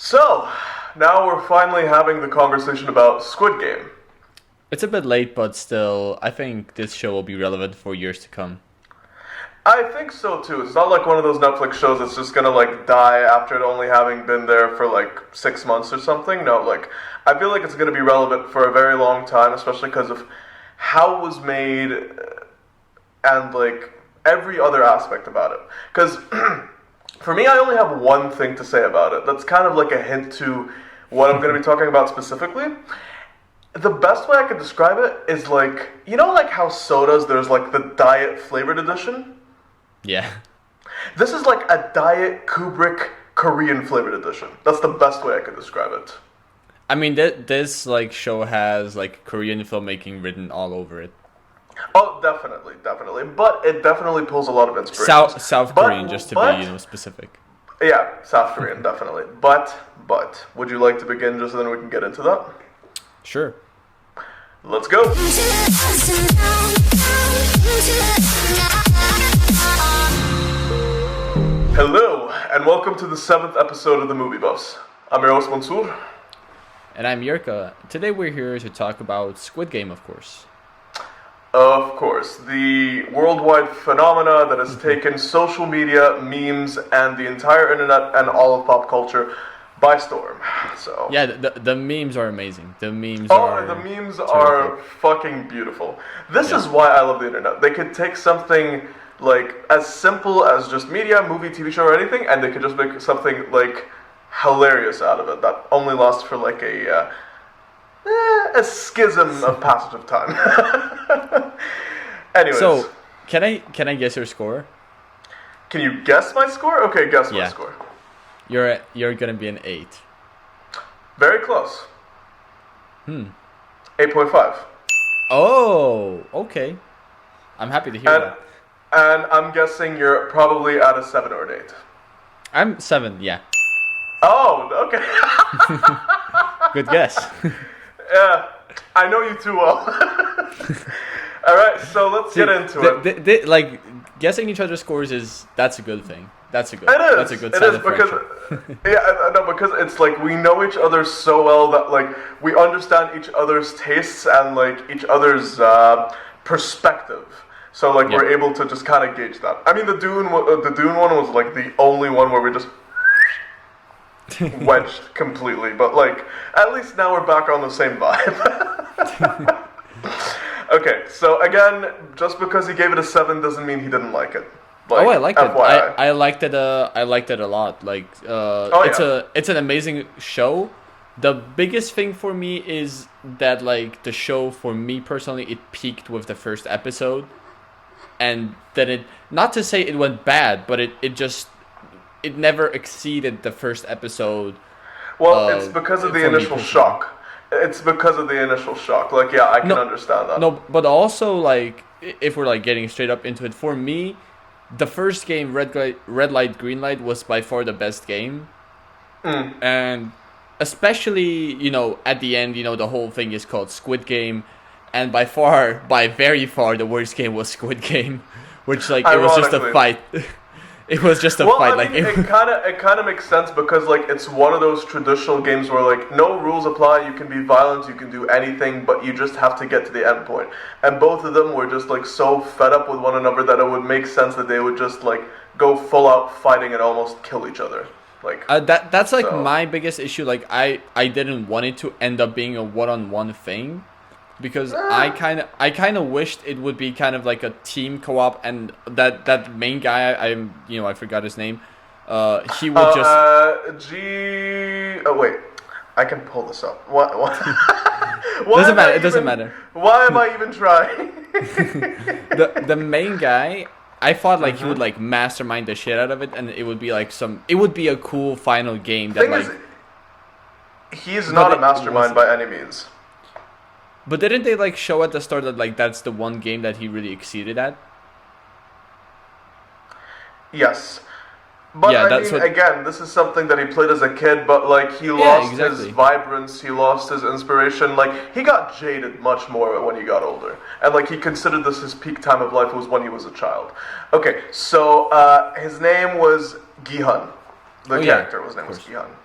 So, now we're finally having the conversation about Squid Game. It's a bit late, but still, I think this show will be relevant for years to come. I think so too. It's not like one of those Netflix shows that's just gonna die after it only having been there for 6 months or something. No, I feel like it's gonna be relevant for a very long time, especially because of how it was made and every other aspect about it. Because for me, I only have one thing to say about it. That's kind of like a hint to what I'm gonna be talking about specifically. The best way I could describe it is how sodas, there's the diet flavored edition? Yeah. This is like a diet Kubrick Korean flavored edition. That's the best way I could describe it. I mean, this show has Korean filmmaking written all over it. Oh, definitely. But it definitely pulls a lot of inspiration. South Korean, just to be specific. Yeah, South Korean, definitely. But, would you like to begin just so then we can get into that? Sure. Let's go. Hello, and welcome to the 7th episode of the Movie Buffs. I'm your host, Mansoor. And I'm Yurka. Today we're here to talk about Squid Game, of course. Of course, the worldwide phenomena that has taken social media, memes, and the entire internet and all of pop culture by storm. So yeah, the memes are amazing. The memes are fucking beautiful. This is why I love the internet. They could take something as simple as just media, movie, TV show, or anything, and they could just make something hilarious out of it that only lasts for a schism of passage of time. Anyways. So, can I guess your score? Can you guess my score? Okay, guess my score. You're gonna be an 8. Very close. 8.5. Oh, okay. I'm happy to hear that. And I'm guessing you're probably at a 7 or an 8. I'm 7, yeah. Oh, okay. Good guess. Yeah, I know you too well. All right, so let's get into it. Guessing each other's scores that's a good thing. That's a good. It is. That's a good sign of friendship. Because it's we know each other so well that we understand each other's tastes and each other's perspective. So we're able to just kind of gauge that. I mean, the Dune one was the only one where we just wedged completely, but at least now we're back on the same vibe. Okay, so again, just because he gave it a 7 doesn't mean he didn't like it. I liked it. FYI. I liked it. I liked it a lot. It's an amazing show. The biggest thing for me is that the show, for me personally, it peaked with the first episode, and then it, not to say it went bad, but it never exceeded the first episode. Well, it's because of the initial shock. It's because of the initial shock. I can understand that. No, but also, if we're, getting straight up into it, for me, the first game, Red Light, Green Light, was by far the best game. And especially, at the end, the whole thing is called Squid Game. And by very far, the worst game was Squid Game. Which, it was just a fight. It was just a fight. I mean, it kind of makes sense because it's one of those traditional games where no rules apply. You can be violent, you can do anything, but you just have to get to the end point. And both of them were just so fed up with one another that it would make sense that they would just go full out fighting and almost kill each other. That's my biggest issue. I didn't want it to end up being a one-on-one thing. Because I kind of wished it would be kind of like a team co-op, and that main guy, I forgot his name. He would just. Oh wait, I can pull this up. What? Doesn't matter. It doesn't matter. Why am I even trying? the main guy, I thought he would mastermind the shit out of it, and it would be it would be a cool final game. He's not a mastermind by any means. But didn't they show at the start that that's the one game that he really exceeded at? Yes. But again, this is something that he played as a kid, but he lost his vibrance, he lost his inspiration. He got jaded much more when he got older. And he considered this his peak time of life was when he was a child. Okay, so his name was Gi-hun. The character, his name was Gi-hun.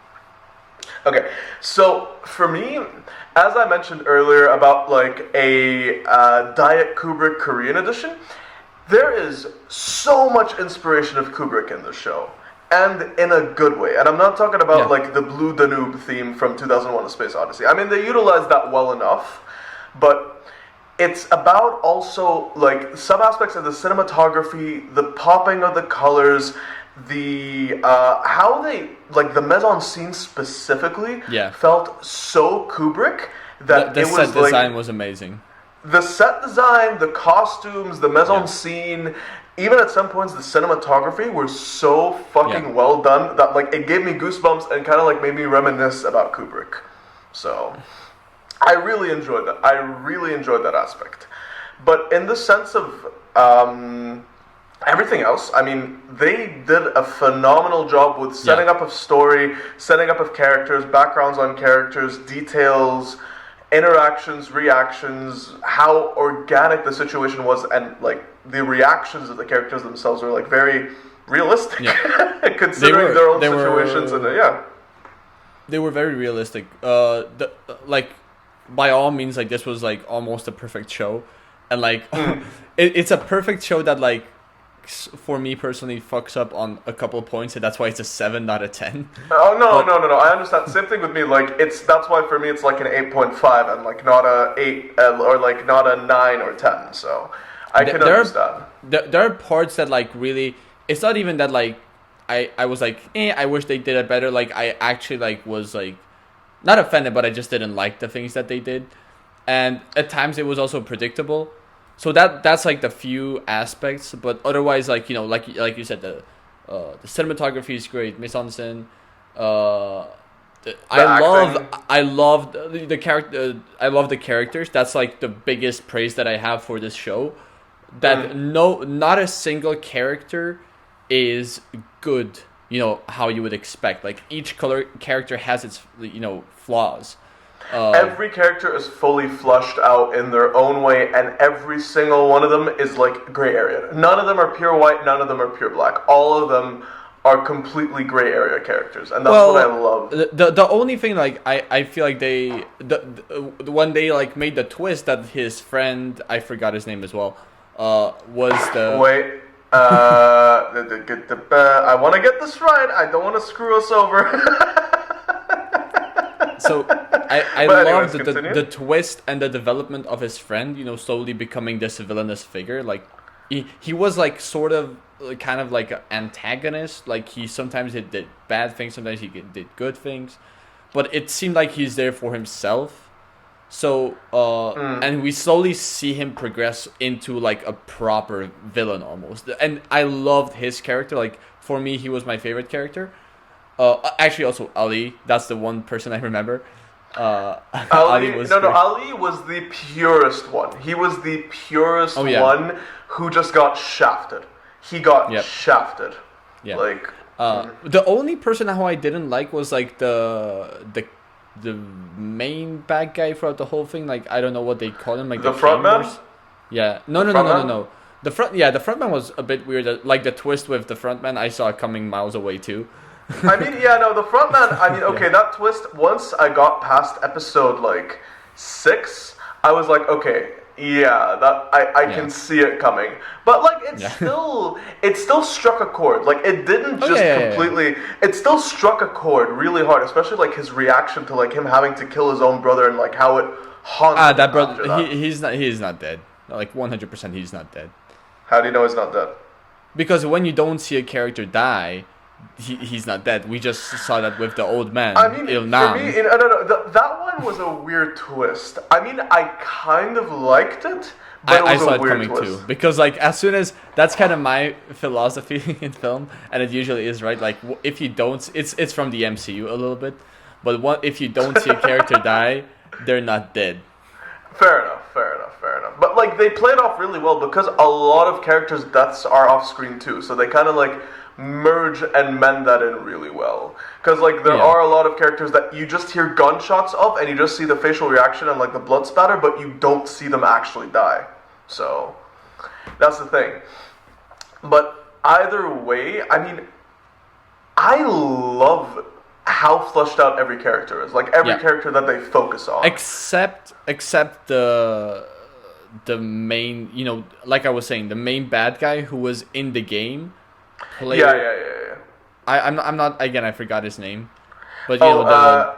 Okay, so for me, as I mentioned earlier about like a Diet Kubrick Korean edition, there is so much inspiration of Kubrick in the show, and in a good way. And I'm not talking about Yeah, like the Blue Danube theme from 2001: A Space Odyssey. I mean, they utilized that well enough, but it's about also like some aspects of the cinematography, the popping of the colors, the how they like the mise en scene specifically yeah. felt so Kubrick that The it was set like design was amazing. the set design, the costumes, the mise Yeah, en scene, even at some points the cinematography were so yeah. fucking well done that like it gave me goosebumps and kind of like made me reminisce about Kubrick. So I really enjoyed that. I really enjoyed that aspect. But in the sense of everything else, I mean, they did a phenomenal job with Yeah. setting up of story, setting up of characters, backgrounds on characters, details, interactions, reactions, how organic the situation was, and like the reactions of the characters themselves were like very realistic, Yeah. considering their own They situations. And were yeah, they were very realistic. Like by all means, like this was like almost a perfect show, and like it's a perfect show that like for me personally fucks up on a couple of points, and that's why it's a 7 out of 10. oh no, But no, no, no. I understand. Same thing with me. Like it's that's why for me it's like an 8.5 and like not a 8 or like not a 9 or 10. So I can there understand. there are parts that like really, it's not even that like I was like I wish they did it better. Like I actually like was like not offended, but I just didn't like the things that they did, and at times it was also predictable. So that's like the few aspects, but otherwise, like like you said, the cinematography is great, mise en scène. Uh, The acting. I love the character. I love the characters. That's like the biggest praise that I have for this show. That not a single character is good. How you would expect. Like each color character has its flaws. Every character is fully flushed out in their own way, and every single one of them is like gray area. None of them are pure white, none of them are pure black. All of them are completely gray area characters, and that's what I love. The only thing like I feel like when they like made the twist that his friend, I forgot his name as well, was the Wait, I want to get this right. I don't want to screw us over. So I But love anyways, the continue. twist and the development of his friend, slowly becoming this villainous figure. Like he was like sort of kind of like an antagonist. Like he sometimes he did bad things, sometimes he did good things, but it seemed like he's there for himself. So and we slowly see him progress into like a proper villain almost. And I loved his character. Like for me, he was my favorite character. Actually, also Ali. That's the one person I remember. Ali was great. Ali was the purest one. He was the purest Oh, yeah. one who just got shafted. He got Yep. shafted. Yeah. Like, The only person who I didn't like was like the main bad guy throughout the whole thing. Like I don't know what they call him. Like the king front man? or Yeah. No, The no, no, front no, no, man? no. The front man was a bit weird. Like the twist with the front man, I saw it coming miles away too. I mean, yeah, no, the front man, I mean, okay, Yeah. that twist, once I got past episode, like, 6, I was like, okay, yeah, that I Yeah. can see it coming. But, like, Yeah. it still struck a chord. Like, it didn't Oh, just yeah, yeah, yeah. completely, it still struck a chord really hard, especially, like, his reaction to, like, him having to kill his own brother and, like, how it haunted him That after brother, that. he's not dead. Like 100%, he's not dead. How do you know he's not dead? Because when you don't see a character die, he's not dead. We just saw that with the old man. I mean, Il for Nam. me, no, that one was a weird twist. I mean, I kind of liked it, but it I was saw a it weird coming twist. too, because like as soon as that's kind of my philosophy in film, and it usually is, right? Like if you don't, it's from the MCU a little bit, but if you don't see a character die, they're not dead. Fair enough, fair enough, fair enough. But like they played off really well because a lot of characters' deaths are off screen too, so they kind of like merge and mend that in really well. Because like there Yeah. are a lot of characters that you just hear gunshots of and you just see the facial reaction and like the blood spatter, but you don't see them actually die. So that's the thing. But either way, I mean, I love how fleshed out every character is. Like every Yeah. character that they focus on. Except the main, like I was saying, the main bad guy who was in the game. Yeah. I'm not again. I forgot his name, but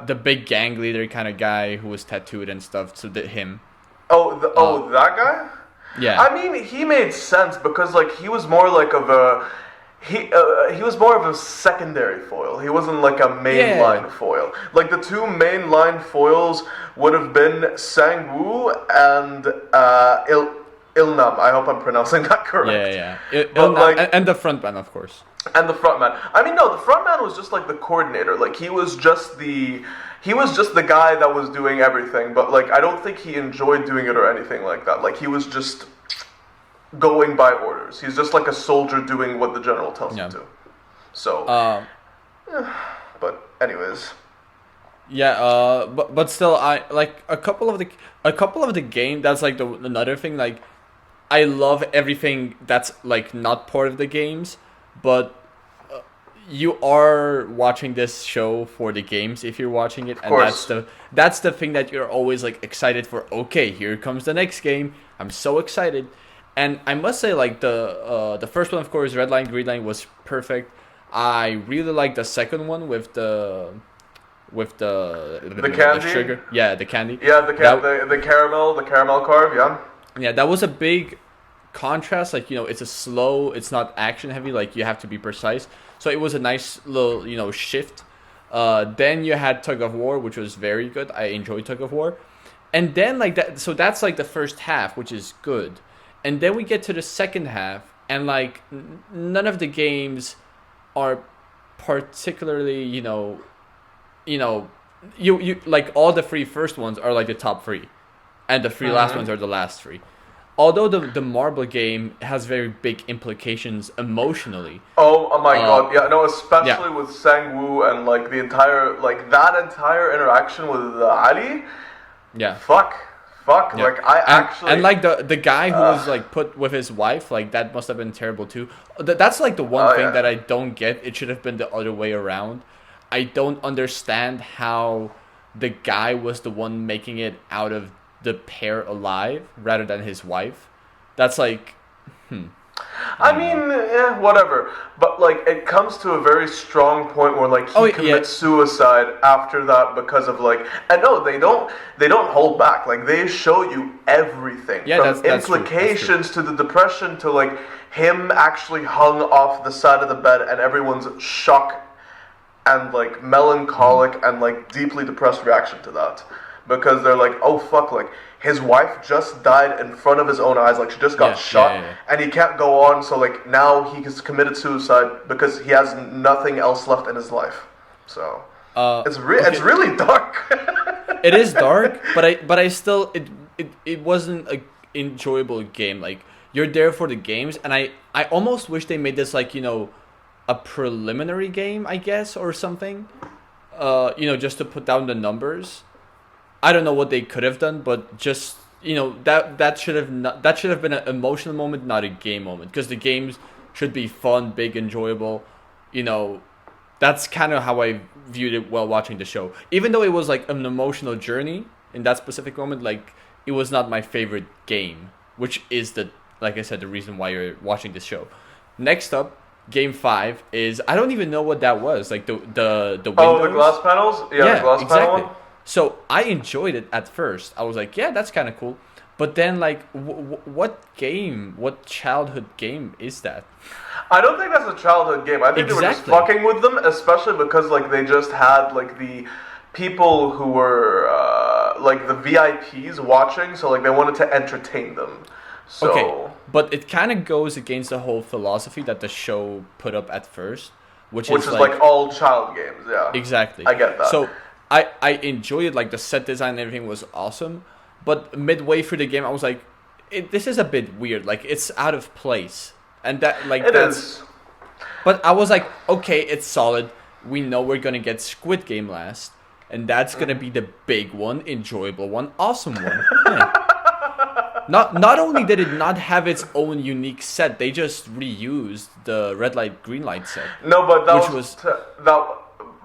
the big gang leader kind of guy who was tattooed and stuff. So him. That guy. Yeah. I mean, he made sense because like he was more like of a he was more of a secondary foil. He wasn't like a mainline foil. Like the two mainline foils would have been Sang-woo and Ilnam. I hope I'm pronouncing that correct. Yeah. And the frontman, of course. And the frontman. I mean, no, the frontman was just like the coordinator. Like he was just the guy that was doing everything. But like I don't think he enjoyed doing it or anything like that. Like he was just going by orders. He's just like a soldier doing what the general tells him to. So, but anyways. Yeah, but still, I like a couple of the game. That's like another thing. Like, I love everything that's like not part of the games, but you are watching this show for the games if you're watching it, and that's the thing that you're always like excited for. Okay, here comes the next game. I'm so excited. And I must say, like the first one, of course, Red Line, Green Line was perfect. I really like the second one with the candy sugar. Yeah, the candy. Yeah, the caramel carve. Yeah. Yeah, that was a big contrast. Like it's a slow. It's not action heavy. Like you have to be precise. So it was a nice little shift. Then you had Tug of War, which was very good. I enjoyed Tug of War. And then like that. So that's like the first half, which is good. And then we get to the second half, and like none of the games are particularly, you like all the three first ones are like the top three, and the three last ones are the last three. Although the marble game has very big implications emotionally. Oh my god, yeah, no, especially with Sang-woo and like that entire interaction with Ali. Yeah. Fuck. Yeah. Like I actually and like the guy who was like put with his wife, like that must have been terrible too. That's like the one thing that I don't get. It should have been the other way around. I don't understand how the guy was the one making it out of the pair alive rather than his wife. That's like, I mean, whatever. But like, it comes to a very strong point where like he commits suicide after that because of like, and no, they don't hold back. Like they show you everything from that's implications to the depression to like him actually hung off the side of the bed and everyone's shock and like melancholic and like deeply depressed reaction to that because they're like, oh fuck, like. His wife just died in front of his own eyes, like she just got shot, and he can't go on. So like now he has committed suicide because he has nothing else left in his life. So it's really dark. It is dark, but I still it wasn't a enjoyable game. Like you're there for the games, and I almost wish they made this like a preliminary game, I guess, or something. Just to put down the numbers. I don't know what they could have done, but just that should have been an emotional moment, not a game moment, because the games should be fun, big, enjoyable. That's kind of how I viewed it while watching the show. Even though it was like an emotional journey in that specific moment, like it was not my favorite game, which is like I said, the reason why you're watching this show. Next up, Game 5 is I don't even know what that was. Like the windows. Oh, the glass panels. Yeah, the glass exactly. panel one. So I enjoyed it at first. I was like, yeah, that's kind of cool. But then, like, what childhood game is that? I don't think that's a childhood game. I think they were just fucking with them, especially because, like, they just had, like, the people who were, like, the VIPs watching, so, like, they wanted to entertain them. So... Okay, but it kind of goes against the whole philosophy that the show put up at first, which is like all child games, yeah. Exactly. I get that. So... I enjoyed it, like the set design and everything was awesome, but midway through the game I was like, this is a bit weird, like it's out of place, and that like it is. But I was like, okay, it's solid. We know we're gonna get Squid Game last, and that's gonna be the big one, enjoyable one, awesome one. Yeah. Not only did it not have its own unique set, they just reused the red light green light set. No, but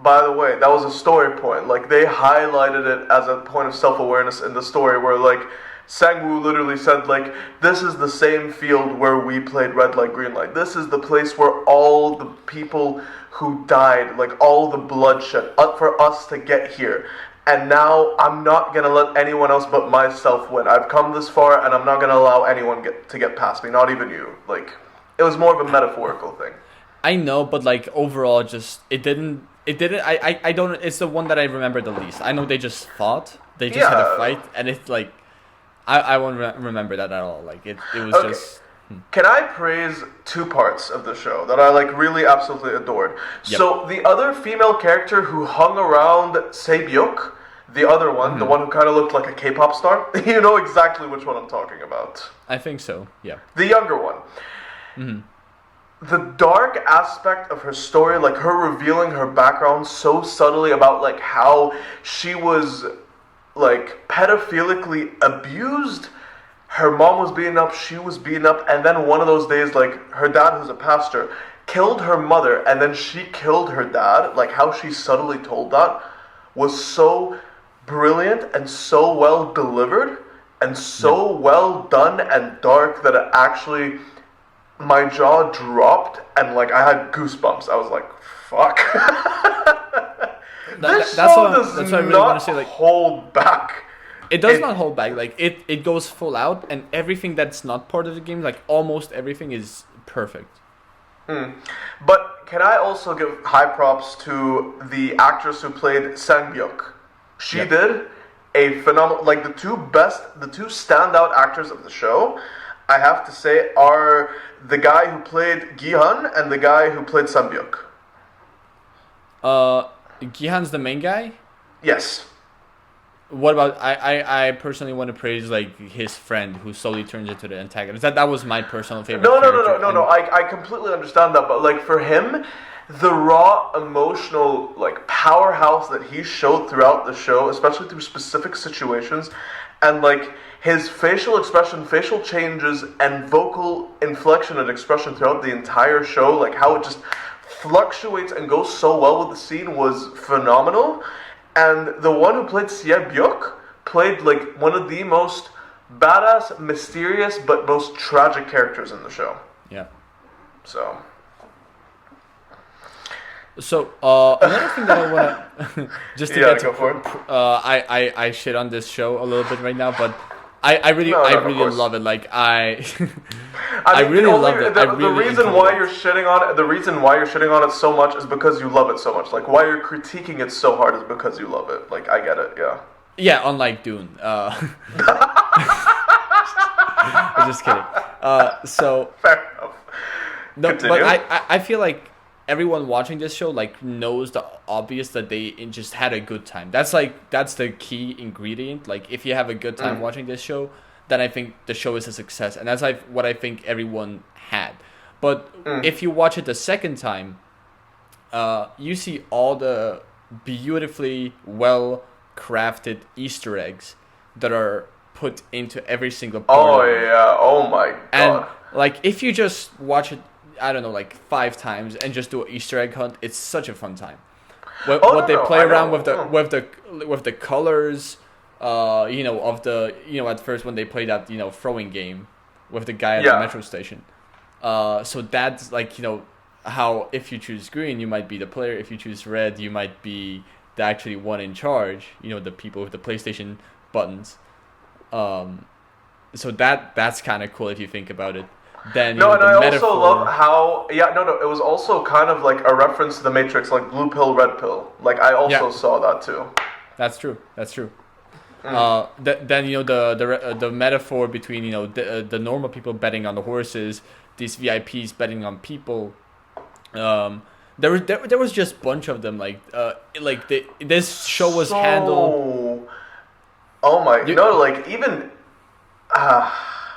by the way, that was a story point. Like, they highlighted it as a point of self-awareness in the story where, like, Sang-woo literally said, like, this is the same field where we played Red Light, Green Light. This is the place where all the people who died, like, all the bloodshed, for us to get here. And now I'm not going to let anyone else but myself win. I've come this far, and I'm not going to allow anyone to get past me, not even you. Like, it was more of a metaphorical thing. I know, but like overall, just it didn't. I don't. It's the one that I remember the least. I know they just fought. They just had a fight, and it's like, I won't remember that at all. Like it was just. Can I praise two parts of the show that I like really absolutely adored? Yep. So the other female character who hung around Se-byuk, the other one, the one who kind of looked like a K-pop star, you know exactly which one I'm talking about. I think so. Yeah. The younger one. Mm-hmm. The dark aspect of her story, like her revealing her background so subtly about like how she was like pedophilically abused, her mom was beaten up, she was beaten up, and then one of those days like her dad, who's a pastor, killed her mother and then she killed her dad. Like how she subtly told that was so brilliant and so well delivered and so well done and dark that it actually, my jaw dropped and like I had goosebumps. I was like, fuck. This show does not hold back. It does not hold back. Like it goes full out, and everything that's not part of the game, like almost everything, is perfect. But can I also give high props to the actress who played Sang-byuk? She did a phenomenal. Like the two standout actors of the show, I have to say, are the guy who played Gi-hun and the guy who played Sang-byuk. Gi-hun's the main guy? Yes. What about I personally want to praise like his friend who slowly turns into the antagonist. That was my personal favorite. No. I completely understand that, but like for him, the raw emotional like powerhouse that he showed throughout the show, especially through specific situations, and like his facial expression, facial changes, and vocal inflection and expression throughout the entire show, like how it just fluctuates and goes so well with the scene, was phenomenal. And the one who played Se-byuk played like one of the most badass, mysterious, but most tragic characters in the show. Yeah. So another thing that I want to just to get to, go for it. I shit on this show a little bit right now, but I really love it. Like I really love it. The reason why you're shitting on it so much is because you love it so much. Like why you're critiquing it so hard is because you love it. Like I get it. Yeah. Yeah, unlike Dune. I'm just kidding. So fair enough. No, Continue. but I feel like everyone watching this show like knows the obvious, that they just had a good time. That's the key ingredient. Like if you have a good time watching this show, then I think the show is a success, and that's what I think everyone had. But if you watch it the second time, you see all the beautifully well crafted Easter eggs that are put into every single part. Oh yeah! Oh my god! And like if you just watch it, I don't know, like 5 times and just do an Easter egg hunt, it's such a fun time. They play around with the colors, at first when they play that throwing game with the guy at the metro station. So that's like how if you choose green, you might be the player. If you choose red, you might be the actually one in charge. The people with the PlayStation buttons. So that's kind of cool if you think about it. Then and I also love how it was also kind of like a reference to the Matrix, like blue pill, red pill. Like I also saw that too. That's true. Then the metaphor between the normal people betting on the horses, these VIPs betting on people. There was just a bunch of them. This show was handled. Oh my! Even.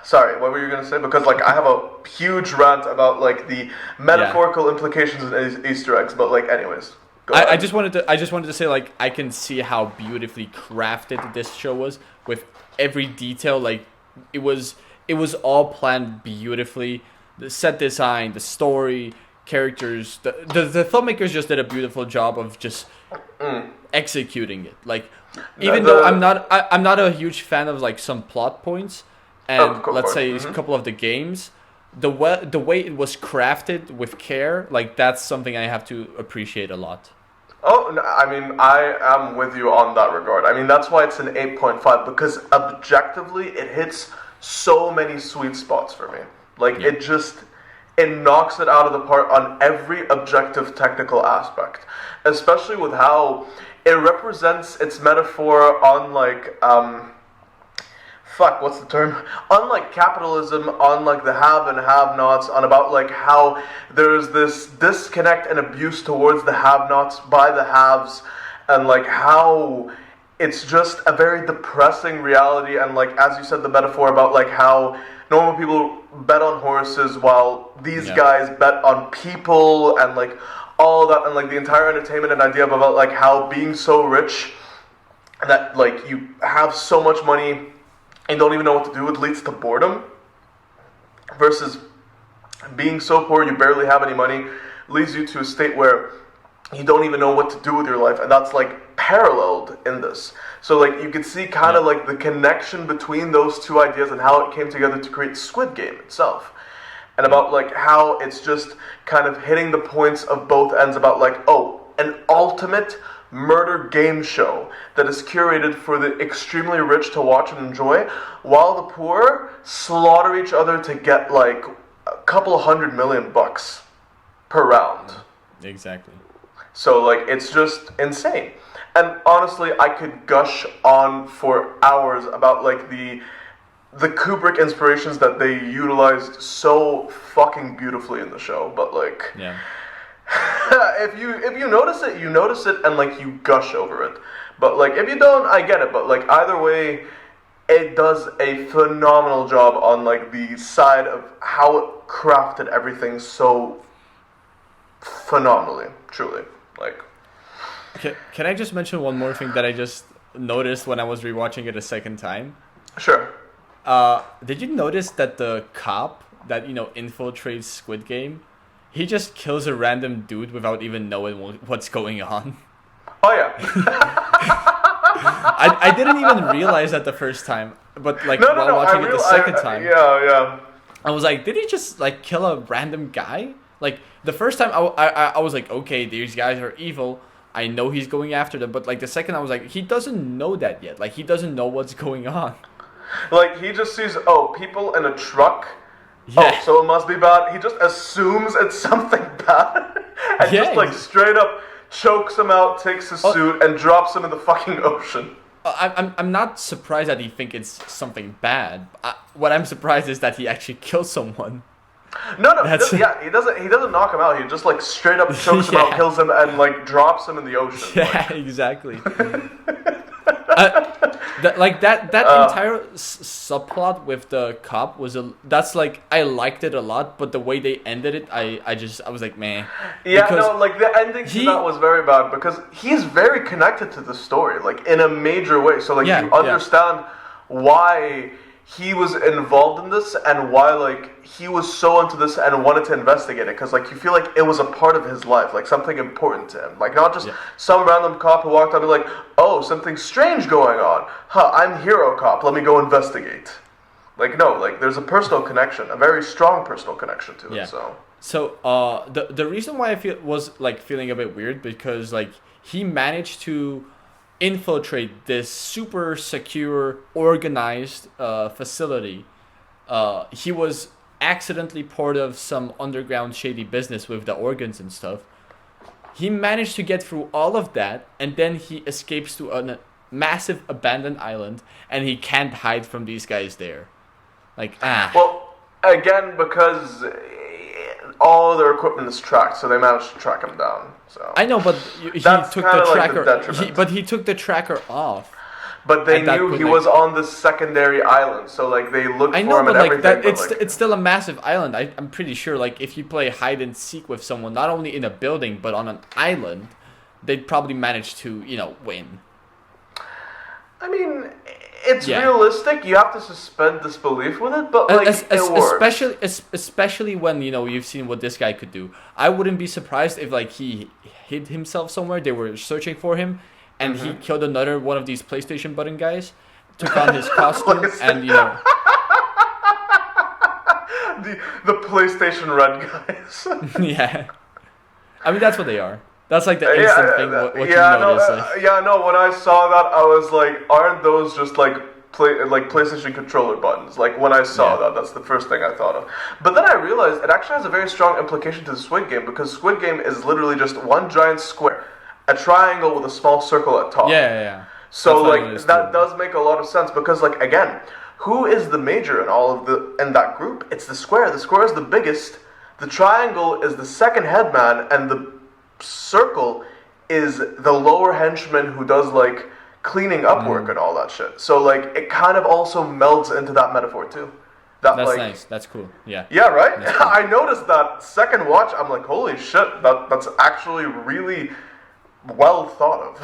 Sorry, what were you gonna say? Because like I have a huge rant about like the metaphorical implications of Easter eggs, but like anyways. I just wanted to say like I can see how beautifully crafted this show was with every detail. Like it was all planned beautifully. The set design, the story, characters. The filmmakers just did a beautiful job of just executing it. Like, even though I'm not a huge fan of like some plot points, and let's say a couple of the games, the way it was crafted with care, like that's something I have to appreciate a lot. Oh, no, I mean, I am with you on that regard. I mean, that's why it's an 8.5, because objectively, it hits so many sweet spots for me. Like, it knocks it out of the park on every objective technical aspect. Especially with how it represents its metaphor on, like, what's the term? Unlike capitalism, on like the have and have-nots, on about like how there's this disconnect and abuse towards the have-nots by the haves, and like how it's just a very depressing reality, and like as you said, the metaphor about like how normal people bet on horses while these guys bet on people, and like all that, and like the entire entertainment and idea about like how being so rich that like you have so much money and don't even know what to do with leads to boredom, versus being so poor you barely have any money leads you to a state where you don't even know what to do with your life, and that's like paralleled in this. So like you can see kind of like the connection between those two ideas and how it came together to create Squid Game itself, and about like how it's just kind of hitting the points of both ends about like, oh, an ultimate murder game show that is curated for the extremely rich to watch and enjoy, while the poor slaughter each other to get like a couple $100 million per round. Exactly. So like it's just insane. And honestly, I could gush on for hours about like the Kubrick inspirations that they utilized so fucking beautifully in the show, but like if you notice it, you notice it, and like you gush over it. But like if you don't, I get it. But like either way, it does a phenomenal job on like the side of how it crafted everything so phenomenally, truly. Like, can I just mention one more thing that I just noticed when I was rewatching it a second time? Sure. Did you notice that the cop that infiltrates Squid Game, he just kills a random dude without even knowing what's going on? Oh yeah. I didn't even realize that the first time, but like while watching it the second time, I was like, did he just like kill a random guy? Like the first time, I was like, okay, these guys are evil. I know he's going after them, but like the second, I was like, he doesn't know that yet. Like he doesn't know what's going on. Like he just sees people in a truck. Yeah. Oh, so it must be bad. He just assumes it's something bad, and just like straight up chokes him out, takes his suit, and drops him in the fucking ocean. I'm not surprised that he think it's something bad. What I'm surprised is that he actually kills someone. No, he doesn't knock him out. He just like straight up chokes him out, kills him, and like drops him in the ocean. Yeah, like. Exactly. That entire subplot with the cop that's like, I liked it a lot, but the way they ended it, I was like, meh. Yeah, no, like the ending to that was very bad, because he's very connected to the story, like in a major way. So like you understand why he was involved in this, and why like he was so into this and wanted to investigate it, because like you feel like it was a part of his life, like something important to him, like not just some random cop who walked up and like, oh, something strange going on, I'm hero cop, let me go investigate. Like no, like there's a personal connection, a very strong personal connection to it. So the reason why I was like feeling a bit weird, because like he managed to infiltrate this super secure, organized facility. He was accidentally part of some underground shady business with the organs and stuff. He managed to get through all of that, and then he escapes to a massive abandoned island, and he can't hide from these guys there. Like, Well, again, because all their equipment is tracked, so they managed to track him down. So I know, but he took the tracker. But he took the tracker off. But they knew he was on this secondary island, so like they looked for him and everything. That, it's still a massive island. I'm pretty sure like if you play hide and seek with someone, not only in a building but on an island, they'd probably manage to win. I mean, it's realistic. You have to suspend disbelief with it, but like it works. Especially when you've seen what this guy could do. I wouldn't be surprised if like he hid himself somewhere. They were searching for him, and he killed another one of these PlayStation button guys, took on his costume, and the PlayStation Red guys. Yeah, I mean that's what they are. That's like the instant thing. What you notice? When I saw that, I was like, aren't those just like PlayStation controller buttons? Like when I saw that, that's the first thing I thought of. But then I realized it actually has a very strong implication to the Squid Game, because Squid Game is literally just one giant square, a triangle with a small circle at top. Yeah. So like that does make a lot of sense, because like again, who is the major in that group? It's the square. The square is the biggest. The triangle is the second headman, and the circle is the lower henchman who does like cleaning up work and all that shit. So like it kind of also melds into that metaphor too. That's nice. That's cool. Yeah. Yeah, right? Cool. I noticed that second watch, I'm like, holy shit, that's actually really well thought of.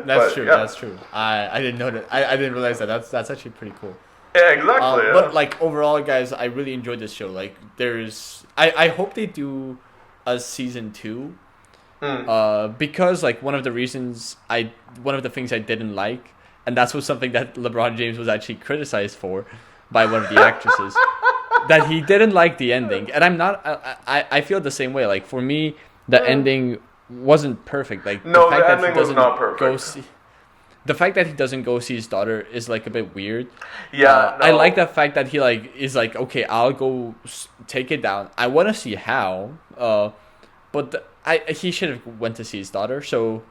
That's true. Yeah. That's true. I didn't know that. I didn't realize that. That's actually pretty cool. Yeah, exactly. But like overall, guys, I really enjoyed this show. Like I hope they do a season 2, because like one of the things I didn't like, and that's was something that LeBron James was actually criticized for by one of the actresses, that he didn't like the ending, and I feel the same way. Like for me, the ending wasn't perfect. Like the ending was not perfect. The fact that he doesn't go see his daughter is like a bit weird. Yeah, I like the fact that he like is like, okay, I'll go take it down. I want to see how, but he should have went to see his daughter. So,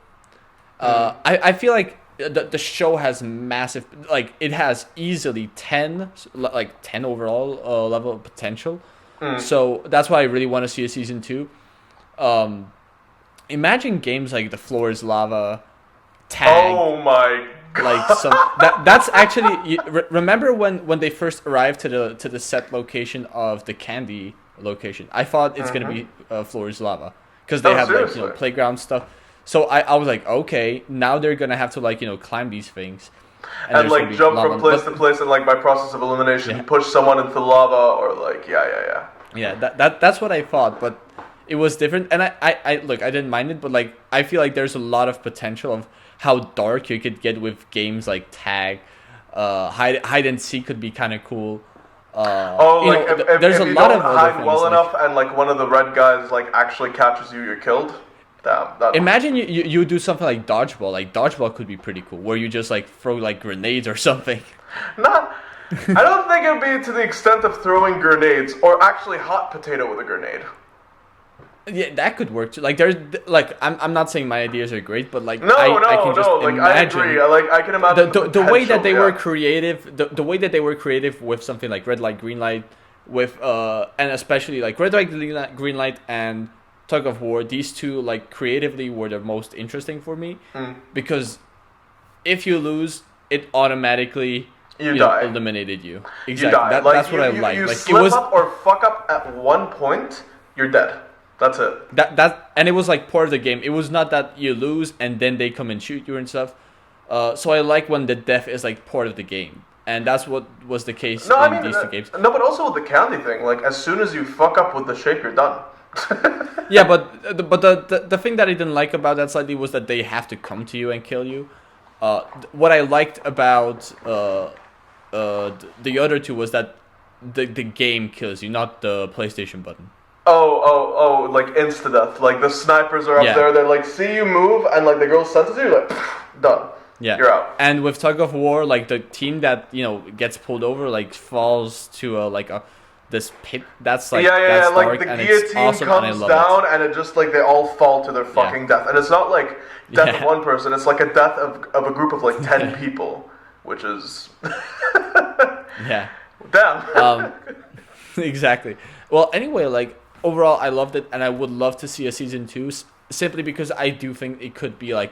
I feel like the show has massive, like it has easily 10 overall level of potential. So that's why I really want to see a season 2. Imagine games like The Floor is Lava, Tag. Oh my god! Like that's actually. Remember when they first arrived to the set location of the candy location? I thought it's gonna be Floor is Lava, because they have seriously? Like playground stuff. So I was like, okay, now they're gonna have to like climb these things and like jump from place to place, and like by process of elimination push someone into lava, or like yeah. That's what I thought, but it was different. And I look, I didn't mind it, but like I feel like there's a lot of potential of how dark you could get with games like Tag, hide and seek could be kind of cool. There's a lot of hide well enough, and like one of the red guys like actually catches you, you're killed. Damn. Imagine you do something like dodgeball. Like dodgeball could be pretty cool, where you just like throw like grenades or something. I don't think it'd be to the extent of throwing grenades, or actually hot potato with a grenade. Yeah, that could work too. Like there's like I'm not saying my ideas are great, but like I can just imagine. I agree. I can imagine the way that they were creative. The way that they were creative with something like red light, green light, with and especially like red light, green light, and tug of war. These two like creatively were the most interesting for me, because if you lose, it automatically eliminated you. Exactly. You die. That's what I like. You like slip up or fuck up at one point, you're dead. That's it. And it was like part of the game. It was not that you lose and then they come and shoot you and stuff. So I like when the death is like part of the game, and that's what was the case in these two games. No, but also with the candy thing. Like as soon as you fuck up with the shape, you're done. Yeah, but the thing that I didn't like about that slightly was that they have to come to you and kill you. What I liked about the other two was that the game kills you, not the PlayStation button. Oh, like insta-death. Like the snipers are up there, they're like, see you move, and like the girl senses you, like, done. Yeah. You're out. And with Tug of War, like the team that, gets pulled over, like falls to this pit that's like that's like dark, the and guillotine it's awesome, comes down and it just like they all fall to their fucking death. And it's not like death of one person, it's like a death of a group of like 10 people, which is yeah. Damn. Exactly. Well, anyway, like overall I loved it, and I would love to see a season 2 simply because I do think it could be a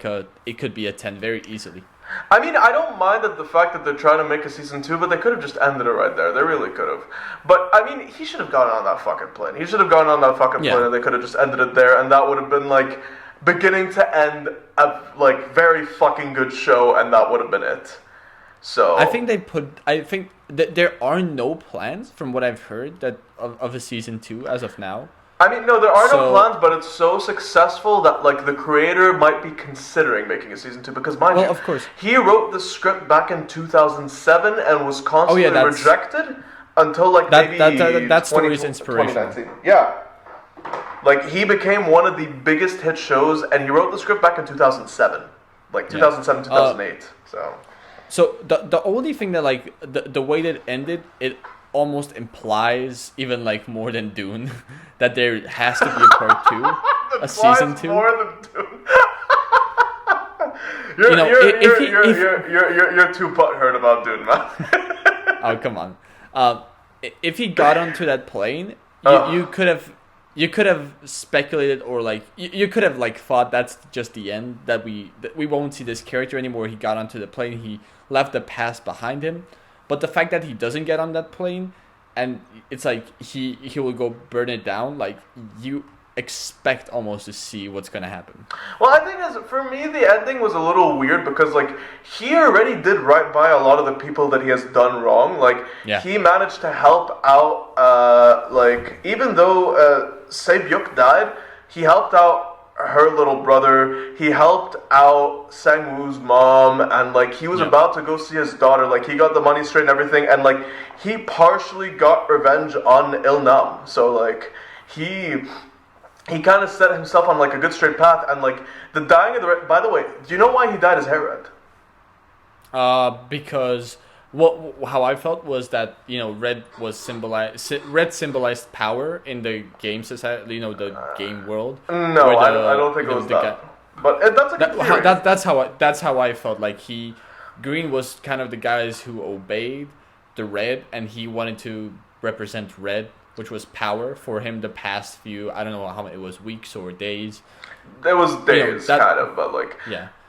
10 very easily. I mean, I don't mind the fact that they're trying to make a season 2, but they could have just ended it right there. They really could have. But, I mean, he should have gone on that fucking plane. He should have gone on that fucking plane, and they could have just ended it there, and that would have been, like, beginning to end a, like, very fucking good show, and that would have been it. So I think there are no plans, from what I've heard, that of a season 2 as of now. I mean, no, there are no So- plans, but it's so successful that like the creator might be considering making a season 2 because mind Well, you, of course. he wrote the script back in 2007 and was constantly that's- rejected until like That- maybe that story is 20 inspirational. 2019. Yeah. Like he became one of the biggest hit shows and he wrote the script back in 2007. Like 2007, 2008. So the only thing that like the way that it ended, it almost implies even like more than Dune that there has to be a part 2, a season 2. More than Dune. You're too butthurt about Dune, man. Oh, come on. If he got onto that plane, you could have speculated, or like you could have like thought that's just the end, that we won't see this character anymore. He got onto the plane, he left the past behind him. But the fact that he doesn't get on that plane, and it's like he will go burn it down, like you expect almost to see what's gonna happen. Well, I think for me the ending was a little weird because like he already did right by a lot of the people that he has done wrong. Like he managed to help out. Like even though Se-byuk died, he helped out her little brother. He helped out Sang-woo's mom, and like he was about to go see his daughter. Like he got the money straight and everything, and like he partially got revenge on Il-nam. So like he kind of set himself on like a good straight path, and like the dying of the Red. By the way, do you know why he dyed his hair red? Because how I felt was that red symbolized power in the game society, the game world. No, I don't think it was that. But that's a good theory. That's how I felt. Like Green was kind of the guys who obeyed the red, and he wanted to represent red, which was power for him. The past few, I don't know how it was, weeks or days. It was days, kind of, but like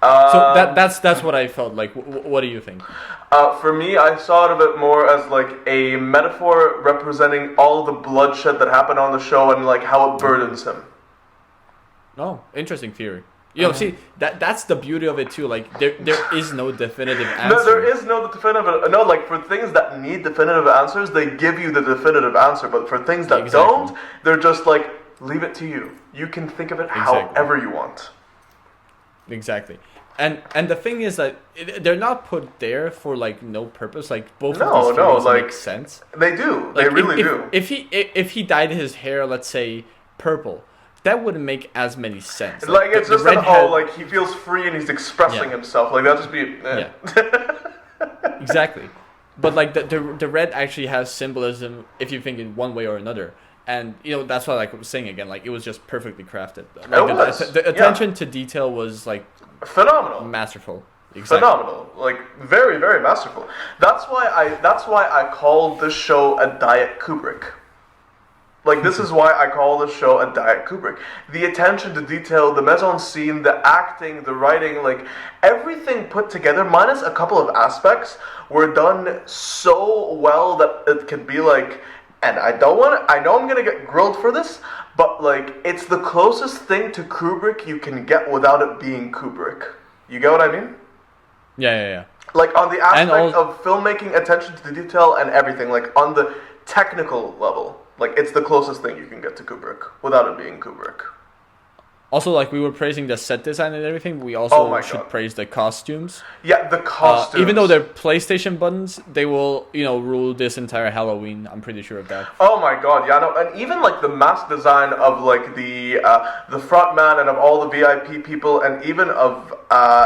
so that's what I felt like. What do you think? For me, I saw it a bit more as like a metaphor representing all the bloodshed that happened on the show and like how it burdens him. Oh, interesting theory. See, that's the beauty of it too. Like there is no definitive answer. No, there is no definitive. No, like for things that need definitive answers, they give you the definitive answer. But for things that don't, they're just like, leave it to you. You can think of it however you want. Exactly. And the thing is that they're not put there for like no purpose. Like both of these theories make sense. They do. Like, they really do. If he dyed his hair, let's say purple, that wouldn't make as many sense. Like it's just like he feels free and he's expressing himself. Like that'd just be Exactly. But like the red actually has symbolism if you think in one way or another. And that's why, like I was saying again, like it was just perfectly crafted. Like the attention to detail was like phenomenal, masterful, phenomenal, like very, very masterful. That's why I call this show a Diet Kubrick. Like this is why I call this show a Diet Kubrick. The attention to detail, the mise en scene, the acting, the writing, like everything put together, minus a couple of aspects, were done so well that it could be like. And I know I'm gonna get grilled for this, but like it's the closest thing to Kubrick you can get without it being Kubrick. You get what I mean? Yeah. Like on the aspect of filmmaking, attention to the detail, and everything. Like on the technical level, like it's the closest thing you can get to Kubrick without it being Kubrick. Also, like we were praising the set design and everything, we also should praise the costumes. Yeah, the costumes. Even though they're PlayStation buttons, they will, rule this entire Halloween. I'm pretty sure of that. Oh my god, yeah, no, and even like the mask design of like the front man and of all the VIP people, and even of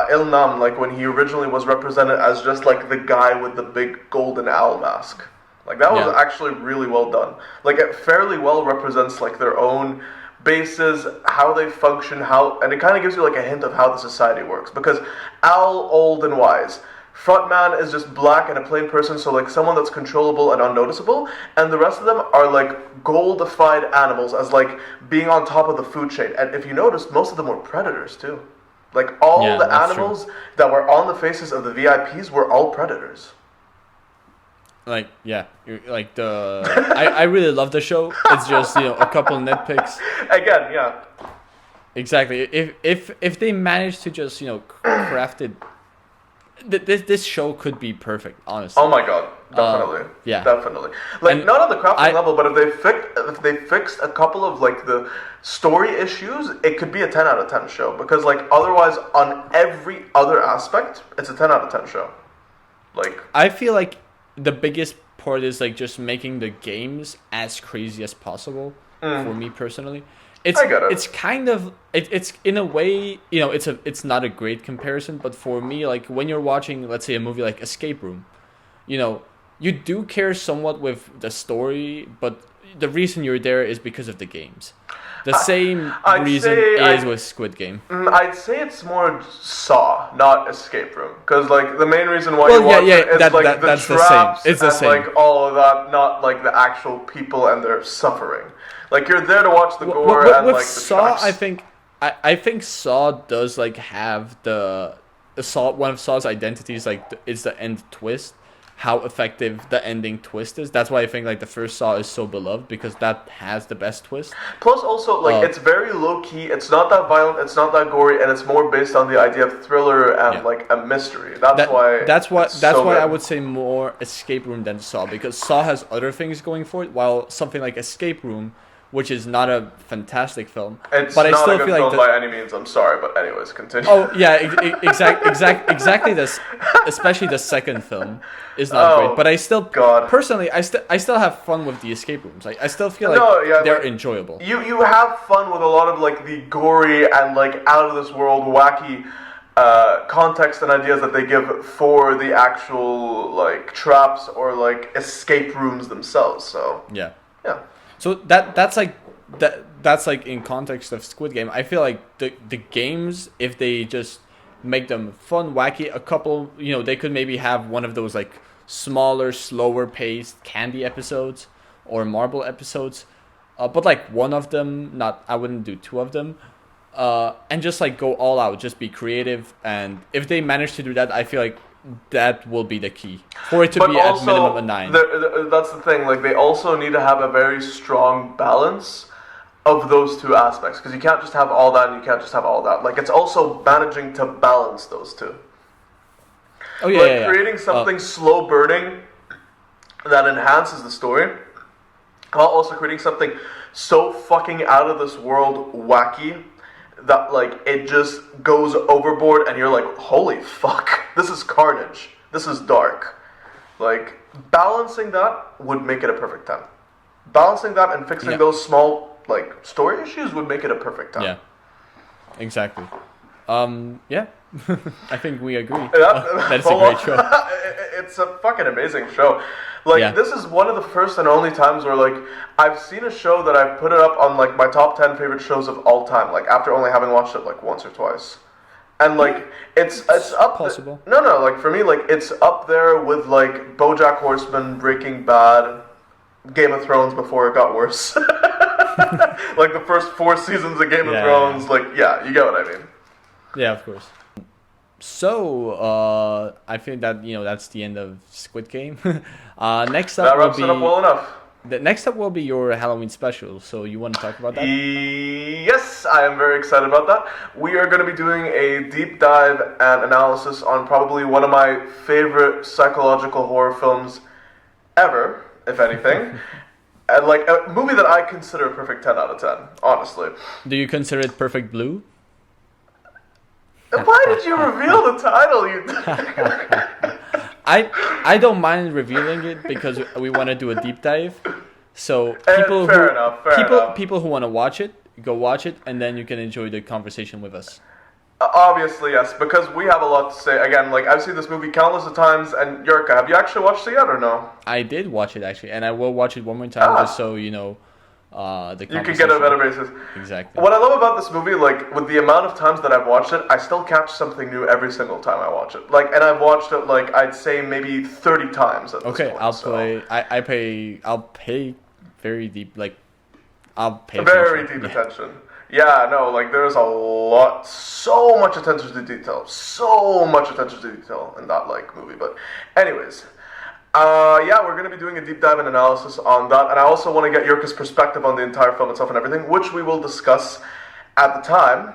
Il-nam, like when he originally was represented as just like the guy with the big golden owl mask. Like that was actually really well done. Like it fairly well represents like their own bases, how they function, and it kind of gives you like a hint of how the society works. Because Owl, old and wise, Frontman is just black and a plain person, so like someone that's controllable and unnoticeable, and the rest of them are like goldified animals as like being on top of the food chain. And if you notice, most of them were predators too. Like all the animals that were on the faces of the VIPs were all predators. Like like I really love the show. It's just a couple nitpicks. Again, yeah. Exactly. If they manage to just craft it this show could be perfect, honestly. Oh my god, definitely, yeah. definitely. Like, And not on the crafting level, but if they fixed a couple of like the story issues, it could be a 10 out of 10 show. Because like otherwise, on every other aspect, it's a 10 out of 10 show. Like, I feel like the biggest part is like just making the games as crazy as possible for me personally. I get it. It's kind of it's in a way, you know, it's not a great comparison, but for me, like when you're watching, let's say, a movie like Escape Room, you know, you do care somewhat with the story, but the reason you're there is because of the games. The same reason is with Squid Game. I'd say it's more Saw, not Escape Room, because like the main reason why you watch it is like the that's traps the same. It's the and same. like all of that, not like the actual people and their suffering. Like you're there to watch the gore and with like the Saw, traps. I think Saw does like have the Saw, one of Saw's identities, like is the end twist. How effective the ending twist is. That's why I think like the first Saw is so beloved, because that has the best twist. Plus, also like it's very low key. It's not that violent. It's not that gory, and it's more based on the idea of thriller and like a mystery. That's why I would say more Escape Room than Saw, because Saw has other things going for it, while something like Escape Room, which is not a fantastic film, it's but not I still a good feel film like by any means. I'm sorry, but anyways, continue. Oh yeah, exactly this, especially the second film is not great. But I still, personally, I still have fun with the escape rooms. I still feel like they're enjoyable. You have fun with a lot of like the gory and like out of this world wacky context and ideas that they give for the actual like traps or like escape rooms themselves. So yeah. So that's like in context of Squid Game. I feel like the games, if they just make them fun, wacky, a couple, you know, they could maybe have one of those like smaller, slower paced candy episodes or marble episodes, but like one of them, I wouldn't do two of them, and just like go all out, just be creative. And if they manage to do that, I feel like that will be the key for it to be at minimum a 9. That's the thing. Like they also need to have a very strong balance of those two aspects, because you can't just have all that and you can't just have all that. Like it's also managing to balance those two. Oh yeah, creating something slow burning that enhances the story, while also creating something so fucking out of this world wacky that like it just goes overboard and you're like, holy fuck, this is carnage, this is dark. Like balancing that would make it a perfect 10. Balancing that and fixing those small like story issues would make it a perfect 10. Yeah, exactly. Yeah. I think we agree. That's a great show. It's a fucking amazing show. Like this is one of the first and only times where like I've seen a show that I've put it up on like my top 10 favorite shows of all time, like after only having watched it like once or twice. And like it's up possible. No, like for me like it's up there with like BoJack Horseman, Breaking Bad, Game of Thrones before it got worse. Like the first 4 seasons of Game of Thrones, like you get what I mean. Yeah, of course. So, I think that, you know, that's the end of Squid Game. Next up that wraps it up well enough. Next up will be your Halloween special. So you want to talk about that? Yes, I am very excited about that. We are going to be doing a deep dive and analysis on probably one of my favorite psychological horror films ever, if anything. And like a movie that I consider a perfect 10 out of 10, honestly. Do you consider it Perfect Blue? Why did you reveal the title? I don't mind revealing it because we want to do a deep dive. So people who want to watch it, go watch it, and then you can enjoy the conversation with us. Obviously, yes, because we have a lot to say. Again, like I've seen this movie countless of times. And Yurka, have you actually watched it yet or no? I did watch it actually, and I will watch it one more time just so you know. You can get a better basis. Exactly. What I love about this movie, like with the amount of times that I've watched it, I still catch something new every single time I watch it. Like, and I've watched it like I'd say maybe 30 times at this point. I'll pay very deep. Like, I'll pay very deep attention. Yeah, no, like there's a lot, so much attention to detail, in that like movie. But, anyways. We're going to be doing a deep dive and analysis on that, and I also want to get Yurka's perspective on the entire film itself and everything, which we will discuss at the time.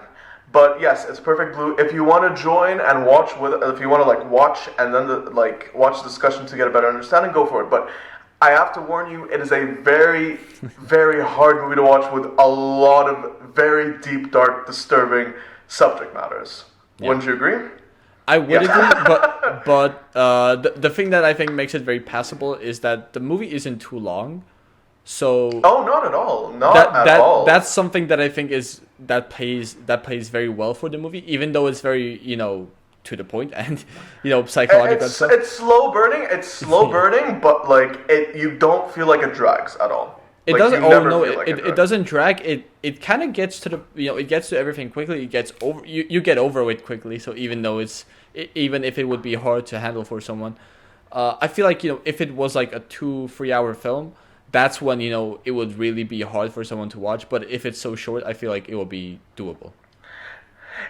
But yes, it's Perfect Blue. If you want to join and watch if you want to like watch and then watch the discussion to get a better understanding, go for it. But I have to warn you, it is a very, very hard movie to watch with a lot of very deep, dark, disturbing subject matters. Yeah. Wouldn't you agree? I would agree, but the thing that I think makes it very passable is that the movie isn't too long. So oh, not at all, not at all. That's something that I think plays very well for the movie, even though it's very to the point and psychological stuff. It's slow burning. It's slow burning, but like you don't feel like it drags at all. It like, doesn't. Oh no, it doesn't drag. It kind of gets to the it gets to everything quickly. It gets over. You get over it quickly. So even though even if it would be hard to handle for someone, I feel like if it was like a 2-3 hour film, that's when it would really be hard for someone to watch. But if it's so short, I feel like it will be doable.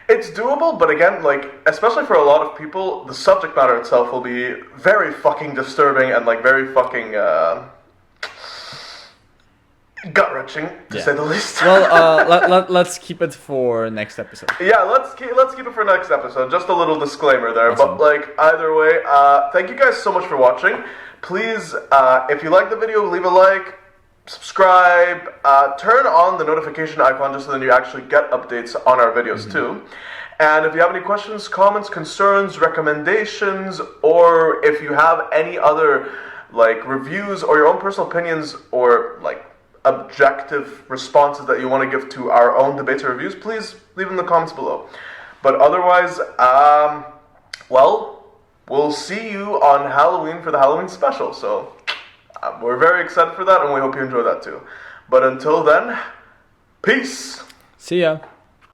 It's doable, but again, like especially for a lot of people, the subject matter itself will be very fucking disturbing and like very fucking gut-wrenching to say the least. Well, let's keep it for next episode. Yeah, let's keep it for next episode. Just a little disclaimer there, Awesome. but like either way, thank you guys so much for watching. Please, if you like the video, leave a like, subscribe, turn on the notification icon just so then you actually get updates on our videos too. And if you have any questions, comments, concerns, recommendations, or if you have any other like reviews or your own personal opinions or like objective responses that you want to give to our own debates or reviews, please leave them in the comments below. But otherwise, well, we'll see you on Halloween for the Halloween special. So we're very excited for that, and we hope you enjoy that too. But until then, peace. See ya.